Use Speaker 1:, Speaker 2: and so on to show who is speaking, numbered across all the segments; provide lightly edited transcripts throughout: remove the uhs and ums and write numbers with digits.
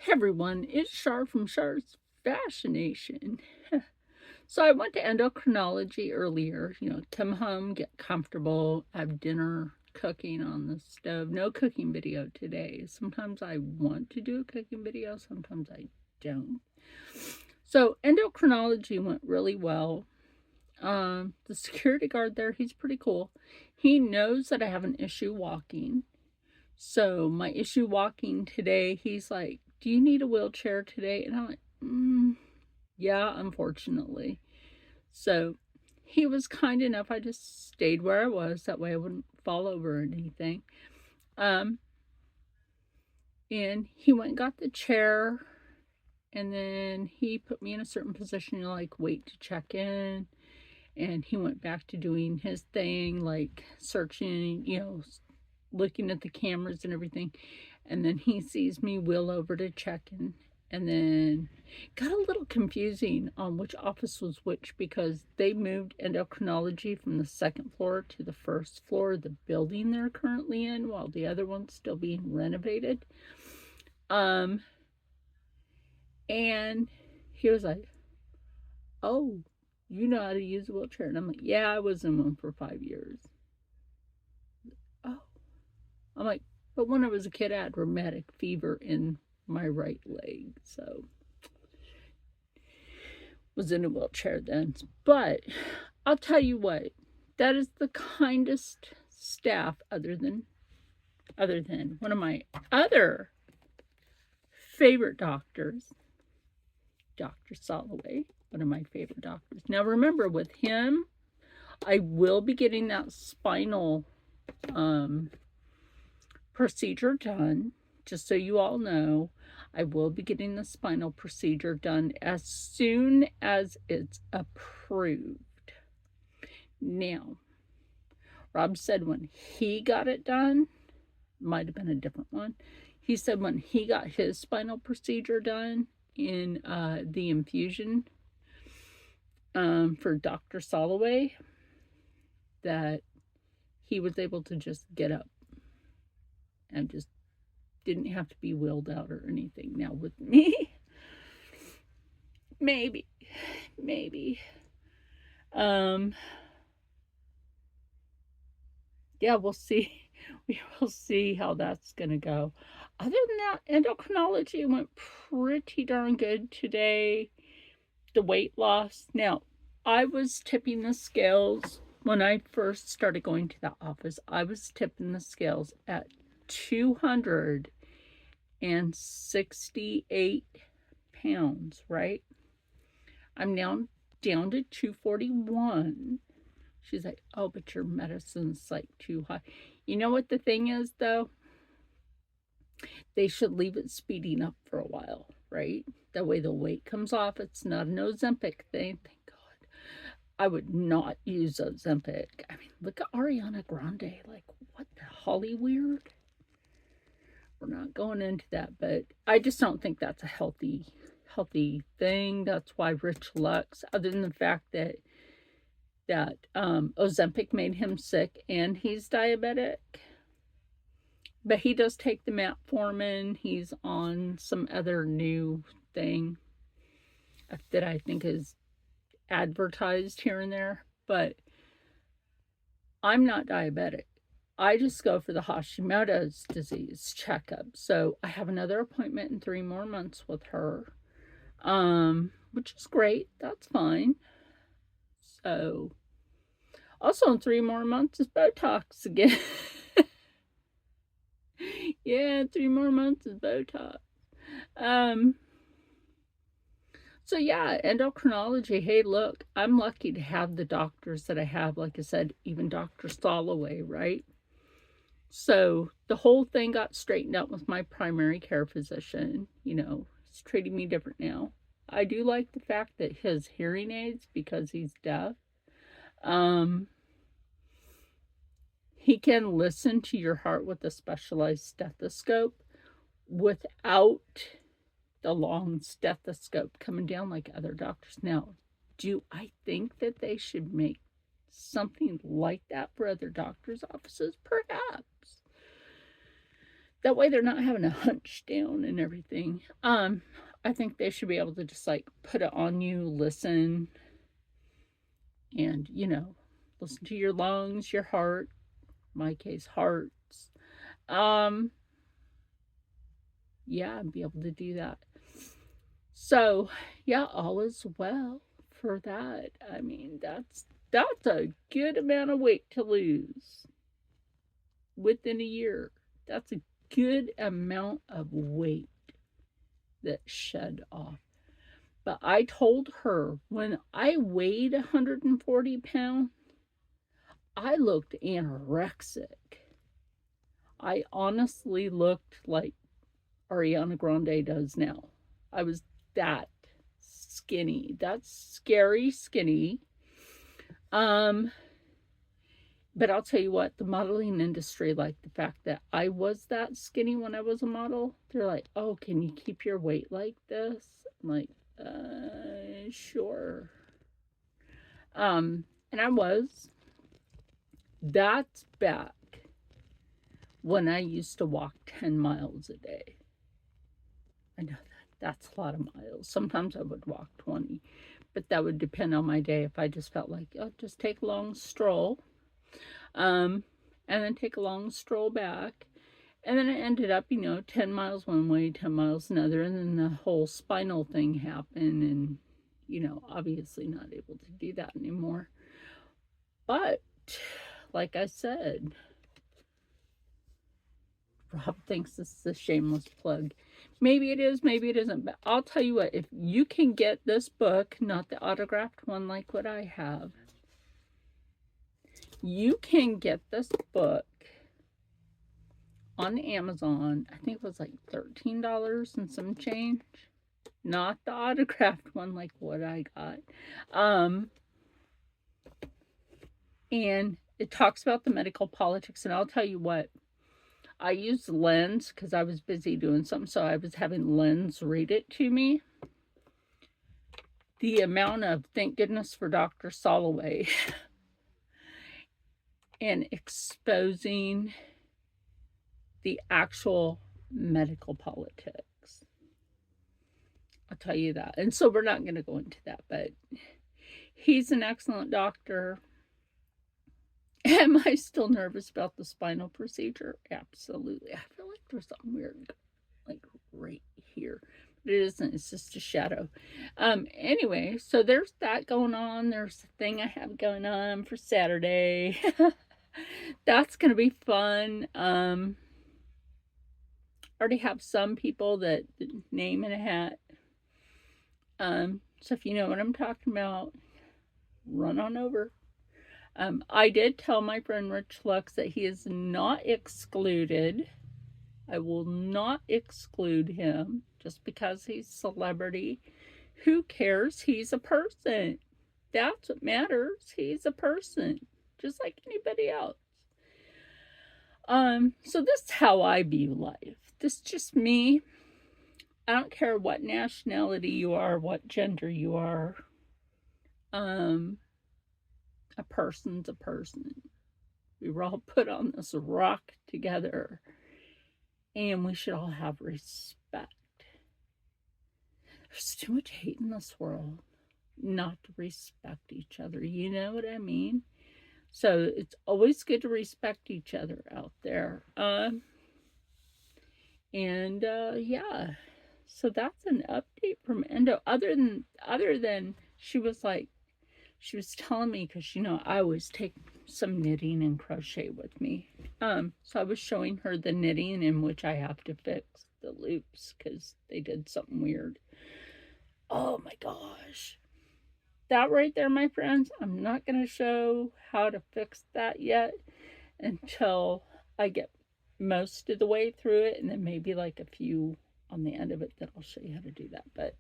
Speaker 1: Hey everyone, it's Char from Char's Fascination. So I went to endocrinology earlier, come home, get comfortable, have dinner, cooking on the stove. No cooking video today. Sometimes I want to do a cooking video, sometimes I don't. So endocrinology went really well. The security guard there, he's pretty cool. He knows that I have an issue walking. So my issue walking today, he's like, do you need a wheelchair today? And I'm like, yeah, unfortunately. So he was kind enough. I just stayed where I was. That way I wouldn't fall over or anything. Um, and he went and got the chair. And then he put me in a certain position, like wait to check in. And he went back to doing his thing, like searching, looking at the cameras and everything. And then he sees me wheel over to check in. And then got a little confusing on which office was which because they moved endocrinology from the second floor to the first floor of the building they're currently in while the other one's still being renovated. And he was like, oh, you know how to use a wheelchair? And I'm like, yeah, I was in one for 5 years. Oh, I'm like, but when I was a kid, I had rheumatic fever in my right leg, so was in a wheelchair then. But I'll tell you what, that is the kindest staff other than one of my other favorite doctors, Dr. Soloway, one of my favorite doctors. Now remember, with him, I will be getting that spinal procedure done. Just so you all know, I will be getting the spinal procedure done as soon as it's approved. Now, Rob said when he got it done, might have been a different one. He said when he got his spinal procedure done in the infusion for Dr. Soloway, that he was able to just get up and just didn't have to be wheeled out or anything. Now with me, maybe. Yeah, we'll see. We will see how that's gonna go. Other than that, endocrinology went pretty darn good today. The weight loss. Now, I was tipping the scales when I first started going to the office. I was tipping the scales at 268 pounds, right? I'm now down to 241. She's like, oh, but your medicine's like too high. You know what the thing is, though? They should leave it speeding up for a while, right? That way the weight comes off. It's not an Ozempic thing. Thank God. I would not use Ozempic. I mean, look at Ariana Grande. Like, what the holly weird? We're not going into that, but I just don't think that's a healthy thing. That's why Rich Lux, other than the fact that Ozempic made him sick and he's diabetic, but he does take the metformin. He's on some other new thing that I think is advertised here and there, but I'm not diabetic. I just go for the Hashimoto's disease checkup. So I have another appointment in 3 more months with her, which is great. That's fine. So also in 3 more months is Botox again. Yeah, 3 more months is Botox. So yeah, endocrinology. Hey, look, I'm lucky to have the doctors that I have. Like I said, even Dr. Soloway, right? So the whole thing got straightened out with my primary care physician. He's treating me different now. I do like the fact that his hearing aids, because he's deaf, he can listen to your heart with a specialized stethoscope without the long stethoscope coming down like other doctors. Now, do I think that they should make something like that for other doctors' offices? Perhaps. That way they're not having to hunch down and everything. I think they should be able to just like put it on you, listen, and listen to your lungs, your heart, in my case, hearts. Um, yeah, and be able to do that. So, yeah, all is well for that. I mean, that's a good amount of weight to lose within a year. That's a good amount of weight that shed off. But I told her when I weighed 140 pounds, I looked anorexic. I honestly looked like Ariana Grande does now. I was that skinny. That's scary skinny. But I'll tell you what, the modeling industry liked the fact that I was that skinny when I was a model. They're like, oh, can you keep your weight like this? I'm like, sure. And I was. That's back when I used to walk 10 miles a day. I know that's a lot of miles. Sometimes I would walk 20, but that would depend on my day. If I just felt like, oh, just take a long stroll, and then take a long stroll back. And then it ended up, 10 miles one way, 10 miles another. And then the whole spinal thing happened, and, obviously not able to do that anymore. But, like I said, Rob thinks this is a shameless plug. Maybe it is, maybe it isn't. But I'll tell you what, if you can get this book, not the autographed one like what I have, you can get this book on Amazon. I think it was like $13 and some change. Not the autographed one like what I got. And it talks about the medical politics. And I'll tell you what, I used Lens because I was busy doing something. So I was having Lens read it to me. The amount of thank goodness for Dr. Soloway and exposing the actual medical politics. I'll tell you that. And so we're not going to go into that, but he's an excellent doctor. Am I still nervous about the spinal procedure? Absolutely. I feel like there's something weird, like right here. But it isn't. It's just a shadow. Anyway, so there's that going on. There's a thing I have going on for Saturday. That's going to be fun. Already have some people that name in a hat. So if you know what I'm talking about, run on over. I did tell my friend Rich Lux that he is not excluded. I will not exclude him just because he's a celebrity. Who cares? He's a person. That's what matters. He's a person, just like anybody else. So this is how I view life. This is just me. I don't care what nationality you are, what gender you are. A person's a person. We were all put on this rock together, and we should all have respect. There's too much hate in this world not to respect each other. You know what I mean? So it's always good to respect each other out there. Yeah. So that's an update from Endo. Other than she was telling me, because I always take some knitting and crochet with me. So I was showing her the knitting in which I have to fix the loops because they did something weird. Oh my gosh. That right there, my friends, I'm not going to show how to fix that yet until I get most of the way through it, and then maybe like a few on the end of it that I'll show you how to do that. But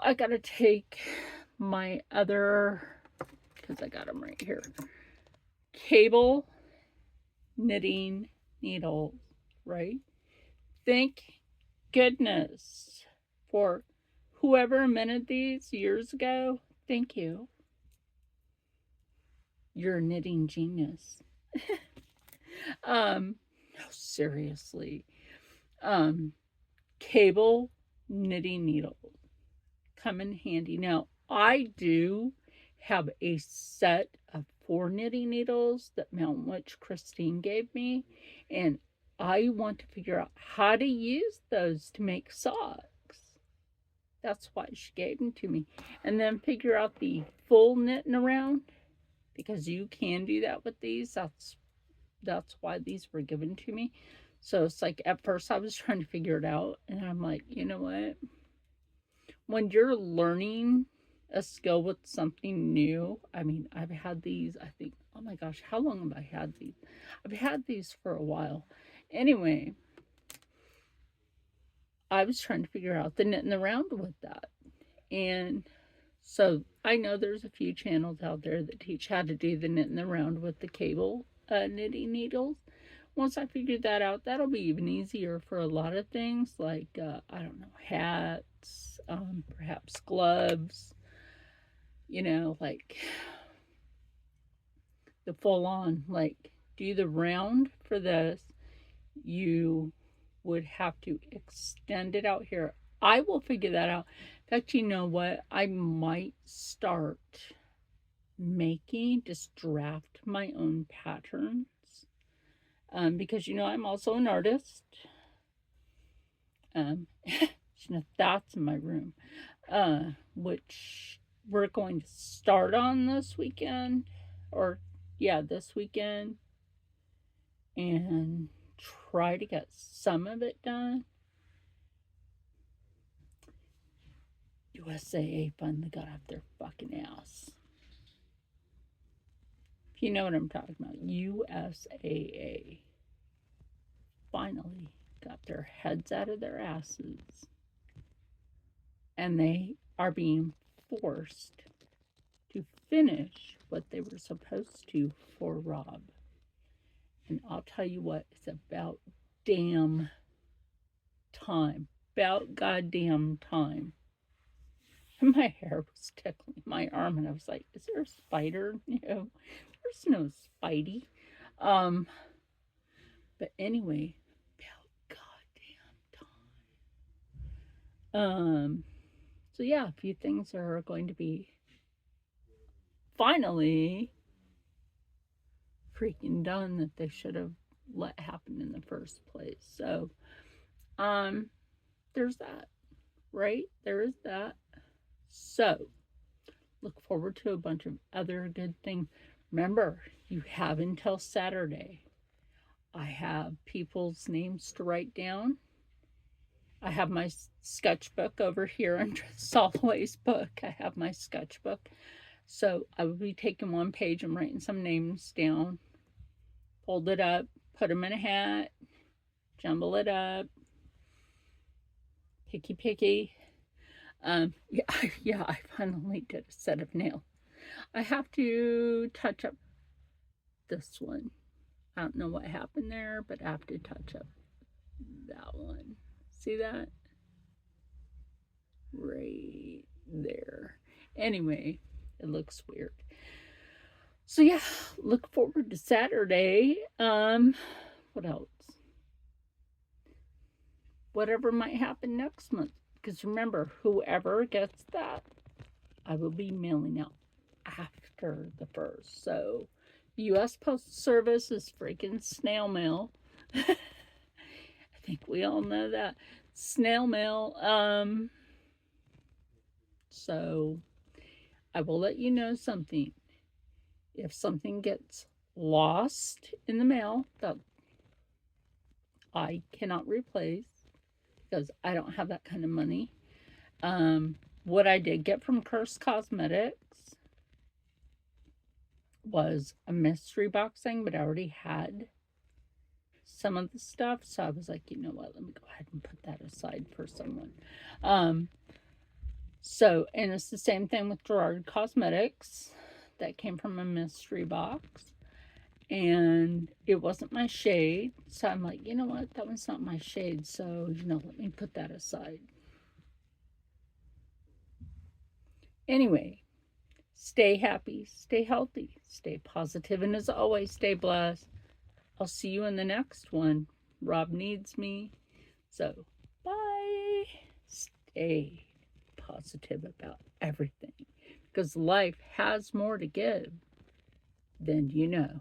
Speaker 1: I gotta take my other, because I got them right here, cable knitting needle, right? Thank goodness for whoever invented these years ago. Thank you. You're a knitting genius. No, seriously. Um, Cable knitting needles come in handy. Now, I do have a set of 4 knitting needles that Mountain Witch Christine gave me, and I want to figure out how to use those to make socks. That's why she gave them to me. And then figure out the full knitting around, because you can do that with these. That's why these were given to me. So it's like at first I was trying to figure it out, and I'm like, you know what? When you're learning a skill with something new, I mean, I've had these, I think, oh my gosh, how long have I had these? I've had these for a while. Anyway, I was trying to figure out the knitting around with that. And so I know there's a few channels out there that teach how to do the knitting around with the cable knitting needles. Once I figure that out, that'll be even easier for a lot of things like, I don't know, hats, perhaps gloves, like the full on, like do the round for this. You would have to extend it out here. I will figure that out. In fact, you know what? I might start just draft my own patterns. Because I'm also an artist. That's in my room, which we're going to start on this weekend, this weekend, and try to get some of it done. USAA finally got off their fucking ass. If you know what I'm talking about, USAA finally got their heads out of their asses, and they are being forced to finish what they were supposed to for Rob. And I'll tell you what, it's about damn time. About goddamn time. And my hair was tickling my arm, and I was like, is there a spider? There's no Spidey. But anyway, about goddamn time. So yeah, a few things are going to be finally freaking done that they should have let happen in the first place. So, there's that, right? There is that. So, look forward to a bunch of other good things. Remember, you have until Saturday. I have people's names to write down. I have my sketchbook over here under Solway's book. I have my sketchbook. So I will be taking one page and writing some names down, fold it up, put them in a hat, jumble it up, picky. I finally did a set of nails. I have to touch up this one. I don't know what happened there, but I have to touch up that one. See that? Right there. Anyway, it looks weird. So yeah, look forward to Saturday. What else? Whatever might happen next month. Because remember, whoever gets that, I will be mailing out after the 1st. So, the U.S. Postal Service is freaking snail mail. I think we all know that. Snail mail. So, I will let you know something. If something gets lost in the mail that I cannot replace, because I don't have that kind of money. What I did get from Curse Cosmetics was a mystery box thing, but I already had some of the stuff. So I was like, you know what? Let me go ahead and put that aside for someone. And it's the same thing with Gerard Cosmetics. That came from a mystery box. And it wasn't my shade. So I'm like, you know what? That one's not my shade. So, let me put that aside. Anyway, stay happy, stay healthy, stay positive, and as always, stay blessed. I'll see you in the next one. Rob needs me. So, bye. Stay positive about everything because life has more to give than you know.